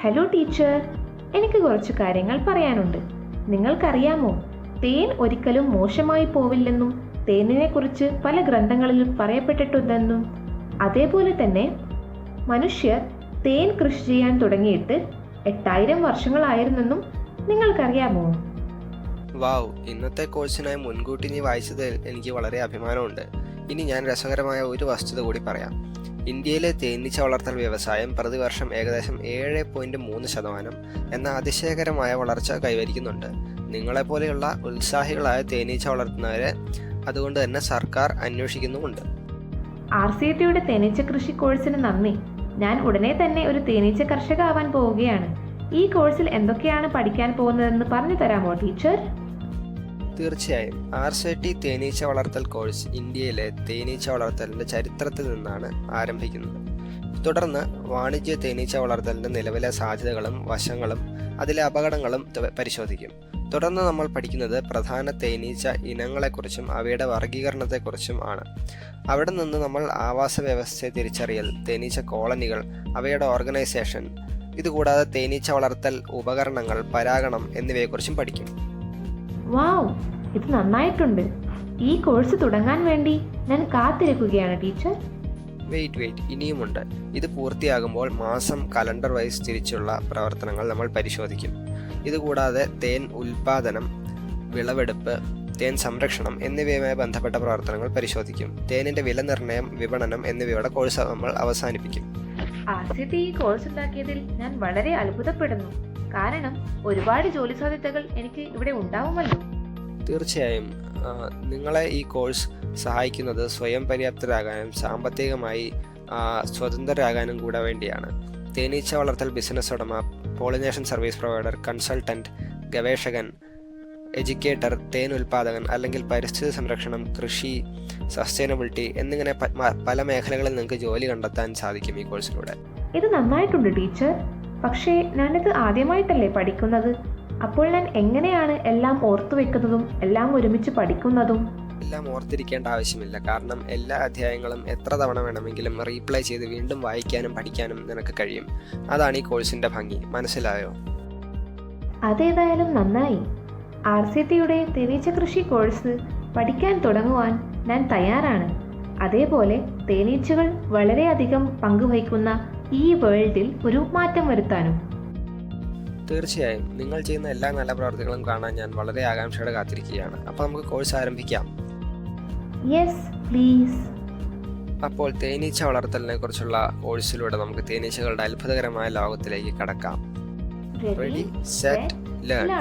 Hello teacher, എനിക്ക് കുറച്ച് കാര്യങ്ങൾ പറയാനുണ്ട്. നിങ്ങൾക്കറിയാമോ, തേൻ ഒരിക്കലും മോശമായി പോവില്ലെന്നും തേനിനെ കുറിച്ച് പല ഗ്രന്ഥങ്ങളിലും പറയപ്പെട്ടിട്ടുണ്ടെന്നും അതേപോലെ തന്നെ മനുഷ്യർ തേൻ കൃഷി ചെയ്യാൻ തുടങ്ങിയിട്ട് 8000 വർഷങ്ങളായിരുന്നെന്നും നിങ്ങൾക്കറിയാമോ? വാവ്, ഇന്നത്തെ കോഴ്സിനായി മുൻകൂട്ടി നീ വായിച്ചതിൽ എനിക്ക് വളരെ അഭിമാനമുണ്ട്. ഇനി ഞാൻ രസകരമായ ഒരു വസ്തുത കൂടി പറയാം. ഇന്ത്യയിലെ തേനീച്ച വളർത്തൽ വ്യവസായം പ്രതിവർഷം ഏകദേശം 7.3% എന്ന അതിശയകരമായ വളർച്ച കൈവരിക്കുന്നുണ്ട്. നിങ്ങളെപ്പോലെയുള്ള ഉത്സാഹികളായ തേനീച്ച വളർത്തുന്നവരെ അതുകൊണ്ട് തന്നെ സർക്കാർ അന്വേഷിക്കുന്നുമുണ്ട്. RCTയുടെ തേനീച്ച കൃഷി കോഴ്സിന് നന്ദി. ഞാൻ ഉടനെ തന്നെ ഒരു തേനീച്ച കർഷക ആവാൻ പോവുകയാണ്. ഈ കോഴ്സിൽ എന്തൊക്കെയാണ് പഠിക്കാൻ പോകുന്നതെന്ന് പറഞ്ഞു തരാമോ ടീച്ചർ? തീർച്ചയായും. RCT തേനീച്ച വളർത്തൽ കോഴ്സ് ഇന്ത്യയിലെ തേനീച്ച വളർത്തലിൻ്റെ ചരിത്രത്തിൽ നിന്നാണ് ആരംഭിക്കുന്നത്. തുടർന്ന് വാണിജ്യ തേനീച്ച വളർത്തലിൻ്റെ നിലവിലെ സാധ്യതകളും വശങ്ങളും അതിലെ അപകടങ്ങളും പരിശോധിക്കും. തുടർന്ന് നമ്മൾ പഠിക്കുന്നത് പ്രധാന തേനീച്ച ഇനങ്ങളെക്കുറിച്ചും അവയുടെ വർഗീകരണത്തെക്കുറിച്ചും ആണ്. അവിടെ നിന്ന് നമ്മൾ ആവാസ വ്യവസ്ഥയെ തിരിച്ചറിയൽ, തേനീച്ച കോളനികൾ, അവയുടെ ഓർഗനൈസേഷൻ, ഇതുകൂടാതെ തേനീച്ച വളർത്തൽ ഉപകരണങ്ങൾ, പരാഗണം എന്നിവയെക്കുറിച്ചും പഠിക്കും. വാവ്, ഇത് നന്നായിട്ടുണ്ട്. ഈ കോഴ്സ് തുടങ്ങാൻ വേണ്ടി ഞാൻ കാത്തിരിക്കുകയാണ് ടീച്ചർ. വെയിറ്റ് ഇനിയുമുണ്ട്. ഇത് പൂർത്തിയാകുമ്പോൾ മാസം കലണ്ടർ വൈസ് തിരിച്ചുള്ള പ്രവർത്തനങ്ങൾ നമ്മൾ പരിശോധിക്കും. ഇതുകൂടാതെ തേൻ ഉൽപാദനം, വിളവെടുപ്പ്, തേൻ സംരക്ഷണം എന്നിവയുമായി ബന്ധപ്പെട്ട പ്രവർത്തനങ്ങൾ പരിശോധിക്കും. തേനിന്റെ വില നിർണ്ണയം, വിപണനം എന്നിവയുടെ കോഴ്സ് നമ്മൾ അവസാനിപ്പിക്കും. RCT ഈ കോഴ്സ് ഉണ്ടാക്കിയതിൽ ഞാൻ വളരെ അത്ഭുതപ്പെടുന്നു. കാരണം ഒരുപാട് ജോലി സാധ്യതകൾ എനിക്ക് ഇവിടെ ഉണ്ടാവുമല്ലോ. തീർച്ചയായും. നിങ്ങളെ ഈ കോഴ്സ് സഹായിക്കുന്നത് സ്വയം പര്യാപ്തരാകാനും സാമ്പത്തികമായി സ്വതന്ത്രരാകാനും കൂടെ വേണ്ടിയാണ്. തേനീച്ച വളർത്തൽ ബിസിനസ് ഉടമ, പോളിനേഷൻ സർവീസ് പ്രൊവൈഡർ, കൺസൾട്ടന്റ്, ഗവേഷകൻ, എഡ്യൂക്കേറ്റർ, തേൻ ഉൽപാദകൻ അല്ലെങ്കിൽ പരിസ്ഥിതി സംരക്ഷണം, കൃഷി, സസ്റ്റൈനബിലിറ്റി എന്നിങ്ങനെ പല മേഖലകളിൽ നിങ്ങൾക്ക് ജോലി കണ്ടെത്താൻ സാധിക്കും ഈ കോഴ്സിലൂടെ. ഇത് നന്നായിട്ടുണ്ട് ടീച്ചർ. പക്ഷേ ഞാനിത് ആദ്യമായിട്ടല്ലേ പഠിക്കുന്നത്. അപ്പോൾ ഞാൻ എങ്ങനെയാണ് എല്ലാം ഓർത്തു വെക്കുന്നതും എല്ലാം ഒരുമിച്ച് പഠിക്കുന്നതും? എല്ലാം ഓർത്തിരിക്കേണ്ട ആവശ്യമില്ല. കാരണം എല്ലാ അധ്യായങ്ങളും എത്ര തവണ വേണമെങ്കിലും റീപ്ലൈ ചെയ്ത് വീണ്ടും വായിക്കാനും പഠിക്കാനും നിനക്ക് കഴിയും. അതാണ് ഈ കോഴ്സിന്റെ ഭംഗി. മനസ്സിലായോ? അതേതായാലും നന്നായി. RCTയുടെ തേനീച്ച കൃഷി കോഴ്സ് പഠിക്കാൻ തുടങ്ങുവാൻ ഞാൻ തയ്യാറാണ്. അതേപോലെ തേനീച്ചകൾ വളരെയധികം പങ്കുവഹിക്കുന്ന ഈ വേൾഡിൽ ഒരു മാറ്റം വരുത്താനും. തീർച്ചയായും. നിങ്ങൾ ചെയ്യുന്ന എല്ലാ നല്ല പ്രവർത്തികളും കാണാൻ ഞാൻ വളരെ ആകാംക്ഷയോടെ കാത്തിരിക്കുകയാണ്. അപ്പോൾ നമുക്ക് കോഴ്സ് ആരംഭിക്കാം. Yes please. അപ്പോൾ തേനീച്ച വളർത്തലിനെ കുറിച്ചുള്ള കോഴ്സിലൂടെ നമുക്ക് തേനീച്ചകളുടെ അത്ഭുതകരമായ ലോകത്തിലേക്ക് കടക്കാം. Ready, set, learn.